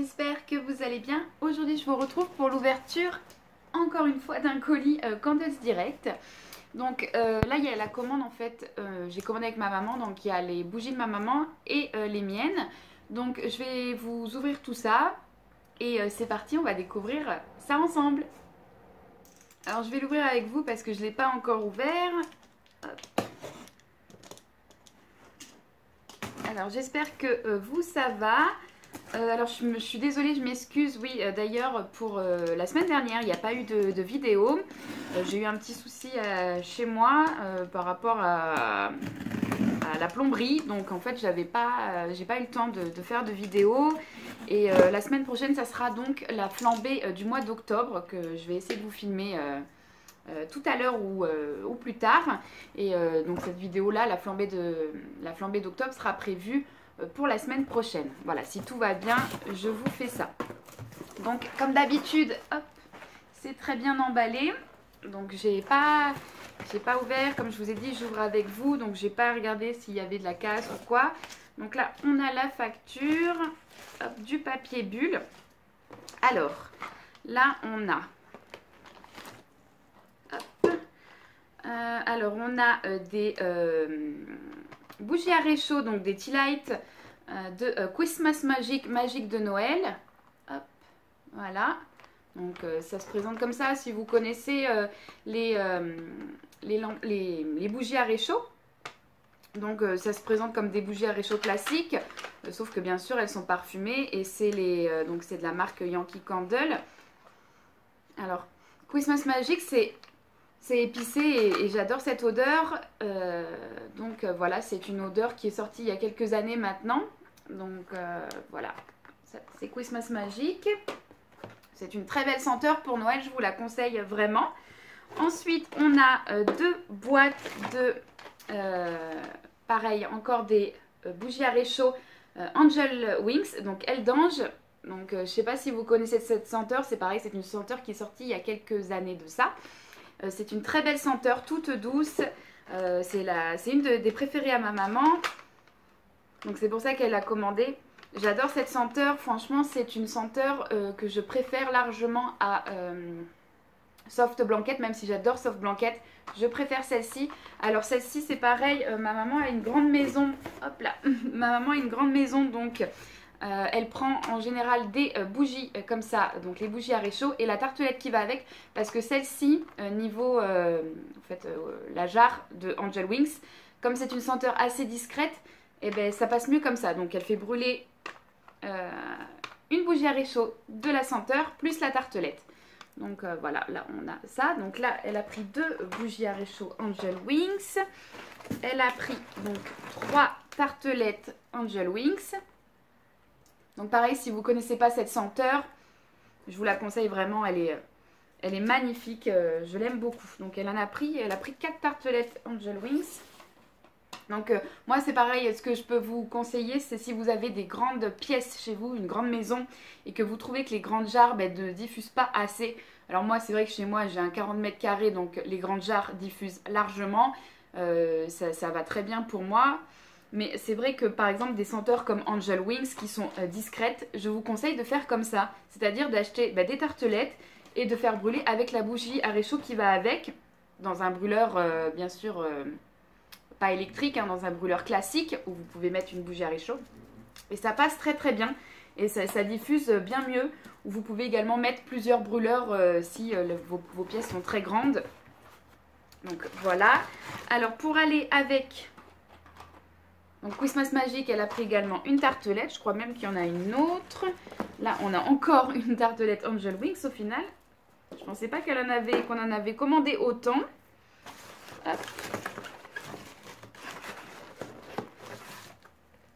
j'espère que vous allez bien. Aujourd'hui je vous retrouve pour l'ouverture encore une fois d'un colis Candles Direct. Donc là il y a la commande en fait, j'ai commandé avec ma maman, donc il y a les bougies de ma maman et les miennes. Donc je vais vous ouvrir tout ça et c'est parti, on va découvrir ça ensemble. Alors je vais l'ouvrir avec vous parce que je ne l'ai pas encore ouvert. Hop. Alors j'espère que vous ça va. Alors je suis désolée, je m'excuse, oui d'ailleurs pour la semaine dernière il n'y a pas eu de vidéo. J'ai eu un petit souci chez moi par rapport à la plomberie, donc en fait j'ai pas eu le temps de faire de vidéo. Et la semaine prochaine ça sera donc la flambée du mois d'octobre que je vais essayer de vous filmer tout à l'heure ou plus tard. Et donc cette vidéo là, la flambée d'octobre sera prévue pour la semaine prochaine. Voilà, si tout va bien, je vous fais ça. Donc comme d'habitude, hop, c'est très bien emballé. Donc j'ai pas ouvert, comme je vous ai dit, j'ouvre avec vous, donc j'ai pas regardé s'il y avait de la casse ou quoi. Donc là, on a la facture, hop, du papier bulle. Alors, là on a alors on a des bougies à réchaud, donc des tea light de Christmas Magic, magique de Noël. Hop, voilà. Donc ça se présente comme ça. Si vous connaissez les bougies à réchaud, donc ça se présente comme des bougies à réchaud classiques, sauf que bien sûr elles sont parfumées et c'est donc c'est de la marque Yankee Candle. Alors Christmas Magic, c'est épicé et j'adore cette odeur. Donc voilà, c'est une odeur qui est sortie il y a quelques années maintenant. Donc voilà, c'est Christmas Magic. C'est une très belle senteur pour Noël, je vous la conseille vraiment. Ensuite, on a deux boîtes de, pareil, encore des bougies à réchaud Angel Wings, donc aile d'ange. Donc je ne sais pas si vous connaissez cette senteur, c'est pareil, c'est une senteur qui est sortie il y a quelques années de ça. C'est une très belle senteur, toute douce. C'est une des préférées à ma maman. Donc c'est pour ça qu'elle l'a commandé. J'adore cette senteur. Franchement, c'est une senteur que je préfère largement à Soft Blanket. Même si j'adore Soft Blanket, je préfère celle-ci. Alors celle-ci, c'est pareil. Ma maman a une grande maison. Hop là. Ma maman a une grande maison, donc... elle prend en général des bougies comme ça, donc les bougies à réchaud et la tartelette qui va avec, parce que celle-ci, niveau en fait, la jarre de Angel Wings, comme c'est une senteur assez discrète, et ben ça passe mieux comme ça. Donc elle fait brûler une bougie à réchaud de la senteur plus la tartelette. Donc voilà, là on a ça. Donc là elle a pris deux bougies à réchaud Angel Wings. Elle a pris donc 3 tartelettes Angel Wings. Donc pareil, si vous ne connaissez pas cette senteur, je vous la conseille vraiment, elle est magnifique, je l'aime beaucoup. Donc elle a pris 4 tartelettes Angel Wings. Donc moi c'est pareil, ce que je peux vous conseiller, c'est si vous avez des grandes pièces chez vous, une grande maison, et que vous trouvez que les grandes jarres ne diffusent pas assez. Alors moi c'est vrai que chez moi j'ai un 40 mètres carrés, donc les grandes jarres diffusent largement, ça va très bien pour moi. Mais c'est vrai que par exemple des senteurs comme Angel Wings qui sont discrètes, je vous conseille de faire comme ça. C'est-à-dire d'acheter des tartelettes et de faire brûler avec la bougie à réchaud qui va avec. Dans un brûleur bien sûr pas électrique, hein, dans un brûleur classique où vous pouvez mettre une bougie à réchaud. Et ça passe très très bien et ça diffuse bien mieux. Vous pouvez également mettre plusieurs brûleurs si vos pièces sont très grandes. Donc voilà. Alors pour aller avec... Donc Christmas Magic, elle a pris également une tartelette. Je crois même qu'il y en a une autre. Là, on a encore une tartelette Angel Wings au final. Je pensais pas qu'on en avait commandé autant. Hop.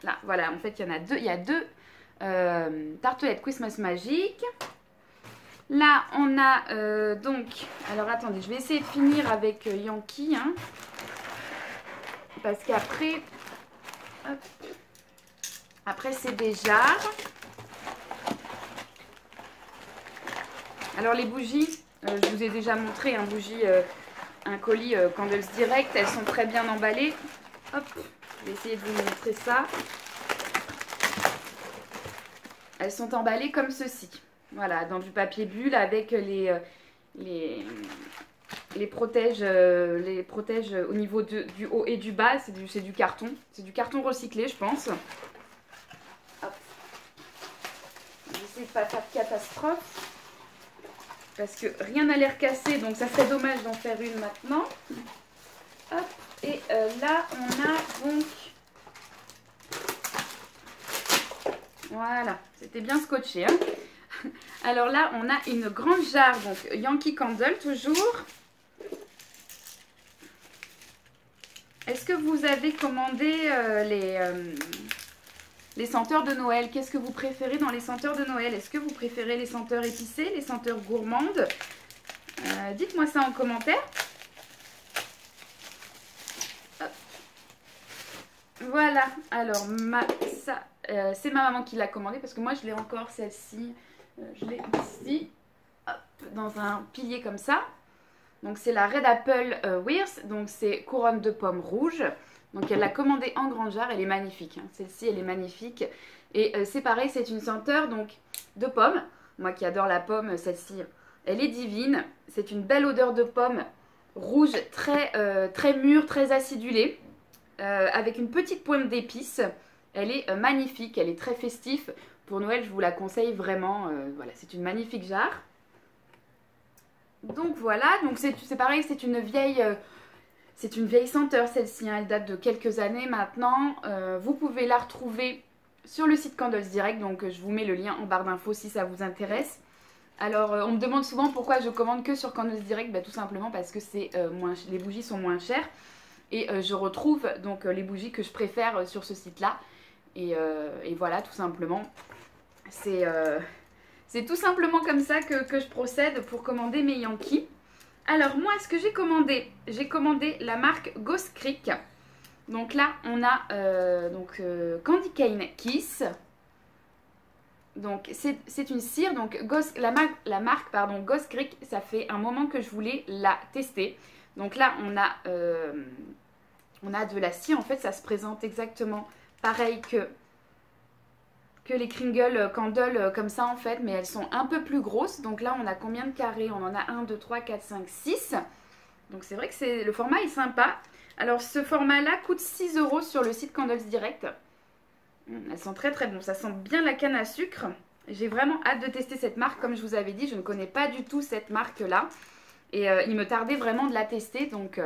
Là, voilà, en fait, il y en a deux. Il y a deux tartelettes Christmas Magic. Là, on a donc... Alors, attendez, je vais essayer de finir avec Yankee. Hein, parce qu'après... Hop. Après c'est des jarres. Alors les bougies, je vous ai déjà montré un colis Candles Direct, elles sont très bien emballées. Hop, je vais essayer de vous montrer ça. elles sont emballées comme ceci. Voilà, dans du papier bulle avec les protèges au niveau du haut et du bas. C'est du carton. C'est du carton recyclé, je pense. Hop. J'essaie de pas faire de catastrophe. Parce que rien n'a l'air cassé, donc ça serait dommage d'en faire une maintenant. Hop. Et là, on a donc... Voilà, c'était bien scotché. Hein. Alors là, on a une grande jarre, donc Yankee Candle toujours. Est-ce que vous avez commandé les senteurs de Noël? Qu'est-ce que vous préférez dans les senteurs de Noël? Est-ce que vous préférez les senteurs épicées, les senteurs gourmandes? Dites-moi ça en commentaire. Hop. Voilà, alors c'est ma maman qui l'a commandé parce que moi je l'ai encore celle-ci. Je l'ai ici, hop, dans un pilier comme ça. Donc c'est la Red Apple Wears, donc c'est couronne de pommes rouges. Donc elle l'a commandée en grande jarre, elle est magnifique. Hein. Celle-ci, elle est magnifique. Et c'est pareil, c'est une senteur donc de pommes. Moi qui adore la pomme, celle-ci, elle est divine. C'est une belle odeur de pomme rouge, très mûre, très acidulée, avec une petite pointe d'épices. Elle est magnifique, elle est très festive. Pour Noël, je vous la conseille vraiment. Voilà, c'est une magnifique jarre. Donc voilà, donc c'est pareil, c'est une vieille senteur celle-ci. Hein, elle date de quelques années maintenant. Vous pouvez la retrouver sur le site Candles Direct. Donc je vous mets le lien en barre d'infos si ça vous intéresse. Alors on me demande souvent pourquoi je commande que sur Candles Direct. Tout simplement parce que les bougies sont moins chères. Et je retrouve donc les bougies que je préfère sur ce site-là. Et voilà, tout simplement. C'est tout simplement comme ça que je procède pour commander mes Yankees. Alors moi, ce que j'ai commandé la marque Ghost Creek. Donc là, on a Candy Cane Kiss. Donc c'est une cire. Donc la marque Ghost Creek, ça fait un moment que je voulais la tester. Donc là, on a de la cire. En fait, ça se présente exactement pareil que les Kringle Candle comme ça en fait, mais elles sont un peu plus grosses. Donc là on a combien de carrés? On en a 1, 2, 3, 4, 5, 6. Donc c'est vrai que le format est sympa. Alors ce format là coûte 6 € sur le site Candles Direct. Elles sont très très bonnes, ça sent bien la canne à sucre. J'ai vraiment hâte de tester cette marque. Comme je vous avais dit, je ne connais pas du tout cette marque là. Et il me tardait vraiment de la tester. Donc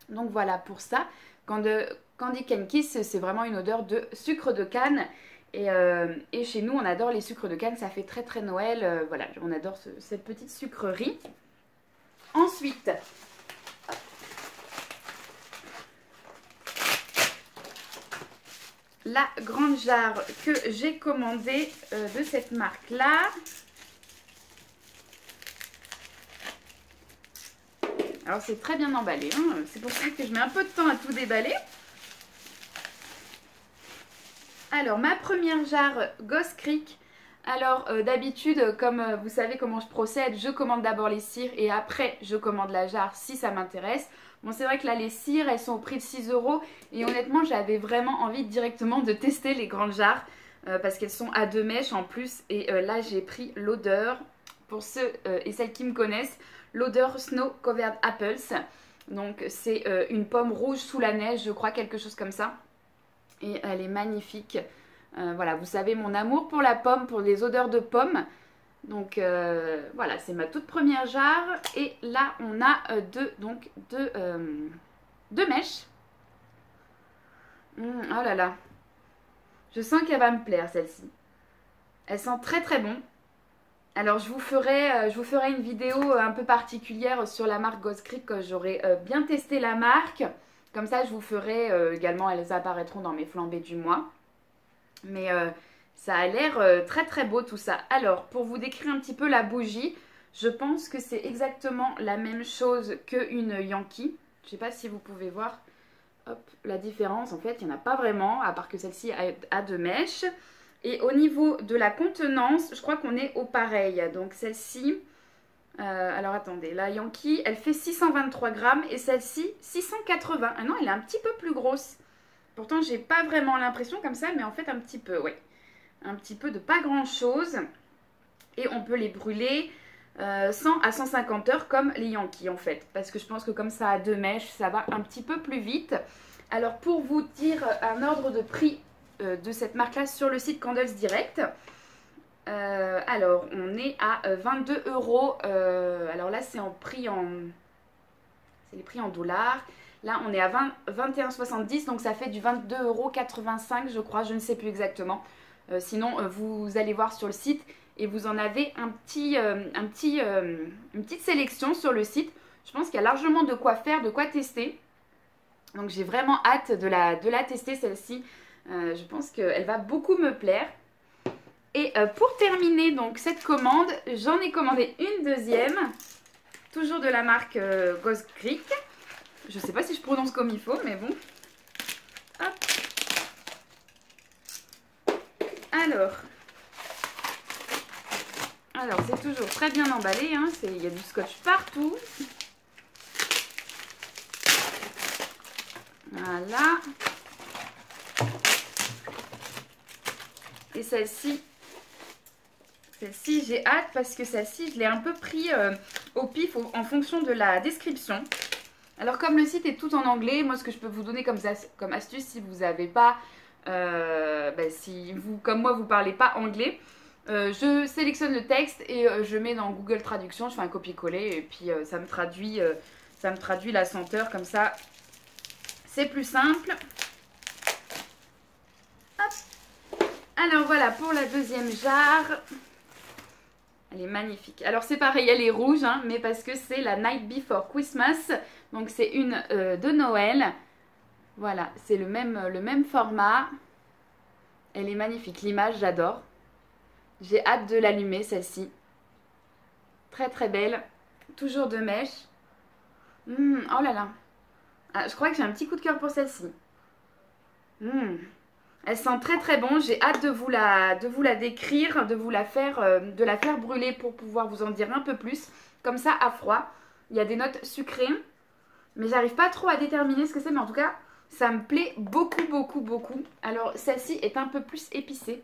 voilà pour ça. Candy Cane Kiss, c'est vraiment une odeur de sucre de canne. Et chez nous, on adore les sucres de canne, ça fait très très Noël. Voilà, on adore cette petite sucrerie. Ensuite, la grande jarre que j'ai commandée de cette marque-là. Alors c'est très bien emballé, hein. C'est pour ça que je mets un peu de temps à tout déballer. Alors, ma première jarre Ghost Creek. Alors, d'habitude, comme vous savez comment je procède, je commande d'abord les cires et après, je commande la jarre si ça m'intéresse. Bon, c'est vrai que là, les cires, elles sont au prix de 6 € et honnêtement, j'avais vraiment envie directement de tester les grandes jarres parce qu'elles sont à 2 mèches en plus. Et là, j'ai pris l'odeur, pour ceux et celles qui me connaissent, l'odeur Snow Covered Apples. Donc, c'est une pomme rouge sous la neige, je crois, quelque chose comme ça. Et elle est magnifique. Voilà, vous savez mon amour pour la pomme, pour les odeurs de pomme. Donc voilà, c'est ma toute première jarre. Et là, on a deux mèches. Oh là là. Je sens qu'elle va me plaire celle-ci. Elle sent très très bon. Alors je vous ferai une vidéo un peu particulière sur la marque Ghost Creek quand j'aurai bien testé la marque. Comme ça, je vous ferai également, elles apparaîtront dans mes flambées du mois. Mais ça a l'air très très beau tout ça. Alors, pour vous décrire un petit peu la bougie, je pense que c'est exactement la même chose qu'une Yankee. Je ne sais pas si vous pouvez voir la différence. En fait, il n'y en a pas vraiment, à part que celle-ci a 2 mèches. Et au niveau de la contenance, je crois qu'on est au pareil. Donc celle-ci... alors attendez, la Yankee, elle fait 623 grammes et celle-ci 680. Ah non, elle est un petit peu plus grosse. Pourtant, j'ai pas vraiment l'impression comme ça, mais en fait un petit peu, oui. un petit peu de pas grand chose. Et on peut les brûler 100 à 150 heures comme les Yankees en fait. Parce que je pense que comme ça a 2 mèches, ça va un petit peu plus vite. Alors pour vous dire un ordre de prix de cette marque-là sur le site Candles Direct. Alors on est à 22 €. Alors là c'est en prix en... C'est les prix en dollars. Là on est à 21,70 donc ça fait du 22,85 € je crois, je ne sais plus exactement. Sinon vous allez voir sur le site et vous en avez une petite sélection sur le site. Je pense qu'il y a largement de quoi faire, de quoi tester. Donc j'ai vraiment hâte de la tester celle-ci. Je pense qu'elle va beaucoup me plaire. Et pour terminer donc cette commande, j'en ai commandé une deuxième. Toujours de la marque Ghost Creek. Je ne sais pas si je prononce comme il faut, mais bon. Hop. Alors c'est toujours très bien emballé. Hein. Il y a du scotch partout. Voilà. Et celle-ci, j'ai hâte parce que celle-ci, je l'ai un peu pris au pif en fonction de la description. Alors comme le site est tout en anglais, moi ce que je peux vous donner comme astuce, si vous n'avez pas, si vous, comme moi, vous ne parlez pas anglais, je sélectionne le texte et je mets dans Google Traduction, je fais un copier-coller et puis ça me traduit la senteur comme ça. C'est plus simple. Hop. Alors voilà pour la deuxième jarre. Elle est magnifique. Alors c'est pareil, elle est rouge, hein, mais parce que c'est la Night Before Christmas. Donc c'est une de Noël. Voilà, c'est le même format. Elle est magnifique. L'image, j'adore. J'ai hâte de l'allumer, celle-ci. Très très belle. Toujours de mèche. Oh là là. Ah, je crois que j'ai un petit coup de cœur pour celle-ci. Elle sent très très bon. J'ai hâte de vous la décrire, de la faire brûler pour pouvoir vous en dire un peu plus. Comme ça, à froid. Il y a des notes sucrées. Mais j'arrive pas trop à déterminer ce que c'est. Mais en tout cas, ça me plaît beaucoup, beaucoup, beaucoup. Alors, celle-ci est un peu plus épicée.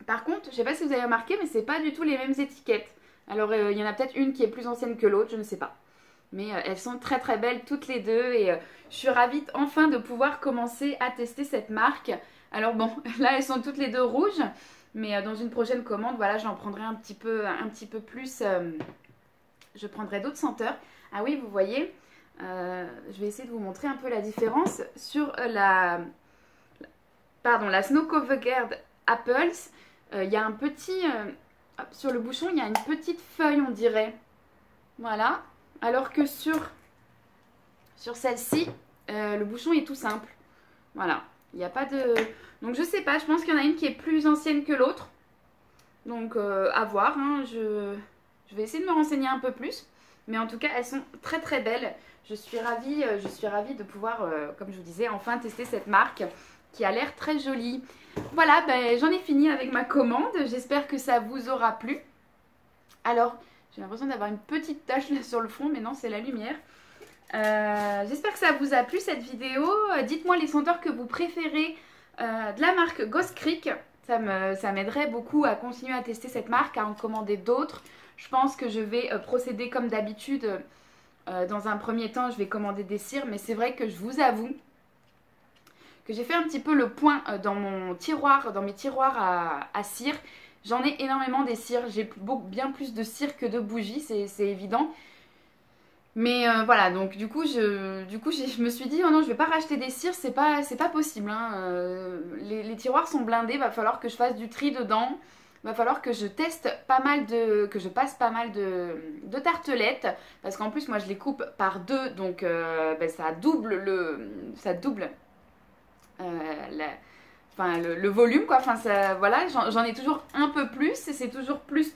Par contre, je sais pas si vous avez remarqué, mais c'est pas du tout les mêmes étiquettes. Alors, il y en a peut-être une qui est plus ancienne que l'autre, je ne sais pas. Mais elles sont très très belles toutes les deux et je suis ravie enfin de pouvoir commencer à tester cette marque. Alors bon, là elles sont toutes les deux rouges, mais dans une prochaine commande, voilà, j'en prendrai un petit peu plus. Je prendrai d'autres senteurs. Ah oui, vous voyez, je vais essayer de vous montrer un peu la différence sur la Snow Covered Apples. Il y a un petit, sur le bouchon, il y a une petite feuille, on dirait. Voilà. Alors que sur celle-ci, le bouchon est tout simple. Voilà. Il n'y a pas de... Donc je sais pas, je pense qu'il y en a une qui est plus ancienne que l'autre. Donc à voir. Hein. Je vais essayer de me renseigner un peu plus. Mais en tout cas, elles sont très très belles. Je suis ravie de pouvoir, comme je vous disais, enfin tester cette marque qui a l'air très jolie. Voilà, j'en ai fini avec ma commande. J'espère que ça vous aura plu. Alors... J'ai l'impression d'avoir une petite tache là sur le fond, mais non, c'est la lumière. J'espère que ça vous a plu cette vidéo. Dites-moi les senteurs que vous préférez de la marque Ghost Creek. Ça m'aiderait beaucoup à continuer à tester cette marque, à en commander d'autres. Je pense que je vais procéder comme d'habitude. Dans un premier temps, je vais commander des cires, mais c'est vrai que je vous avoue que j'ai fait un petit peu le point dans mes tiroirs à cire. J'en ai énormément des cires, j'ai bien plus de cire que de bougies, c'est évident. Mais voilà, donc du coup, je me suis dit, oh non, je vais pas racheter des cires, c'est pas possible. Hein. Les tiroirs sont blindés, va falloir que je fasse du tri dedans. Va falloir que je teste que je passe pas mal de tartelettes. Parce qu'en plus, moi, je les coupe par deux, donc ça double le volume quoi, enfin ça, voilà, j'en ai toujours un peu plus et c'est toujours plus.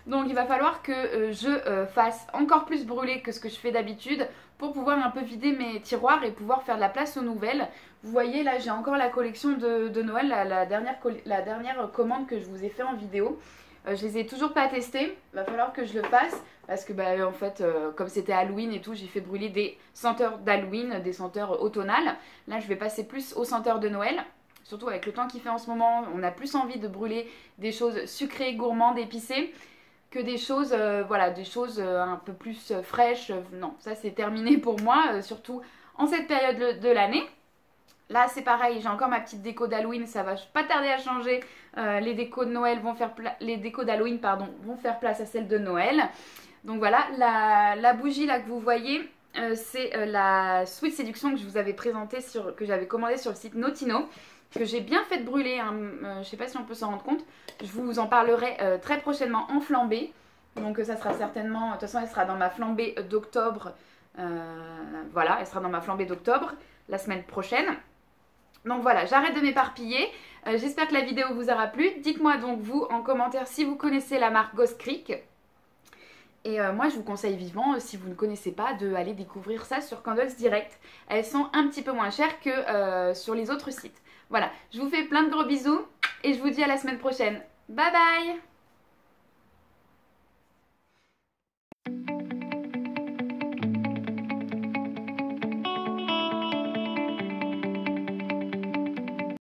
Donc il va falloir que je fasse encore plus brûler que ce que je fais d'habitude pour pouvoir un peu vider mes tiroirs et pouvoir faire de la place aux nouvelles. Vous voyez là, j'ai encore la collection de Noël, la dernière commande que je vous ai fait en vidéo. Je les ai toujours pas testées, il va falloir que je le fasse parce que en fait comme c'était Halloween et tout, j'ai fait brûler des senteurs d'Halloween, des senteurs automnales. Là je vais passer plus aux senteurs de Noël. surtout avec le temps qu'il fait en ce moment, on a plus envie de brûler des choses sucrées, gourmandes, épicées que des choses, voilà, des choses un peu plus fraîches. Non, ça c'est terminé pour moi, surtout en cette période de l'année. Là c'est pareil, j'ai encore ma petite déco d'Halloween, ça va pas tarder à changer. Les décos de Noël vont faire les décos d'Halloween pardon vont faire place à celles de Noël. Donc voilà, la bougie là que vous voyez, c'est la Sweet Séduction que je vous avais présentée que j'avais commandée sur le site Notino, que j'ai bien fait de brûler, hein. Je sais pas si on peut s'en rendre compte. Je vous en parlerai très prochainement en flambée. Donc ça sera certainement, de toute façon elle sera dans ma flambée d'octobre. Voilà, elle sera dans ma flambée d'octobre la semaine prochaine. Donc voilà, j'arrête de m'éparpiller. J'espère que la vidéo vous aura plu. Dites-moi donc vous en commentaire si vous connaissez la marque Ghost Creek. Et moi je vous conseille vivement, si vous ne connaissez pas, d'aller découvrir ça sur Candles Direct. Elles sont un petit peu moins chères que sur les autres sites. Voilà, je vous fais plein de gros bisous et je vous dis à la semaine prochaine. Bye bye!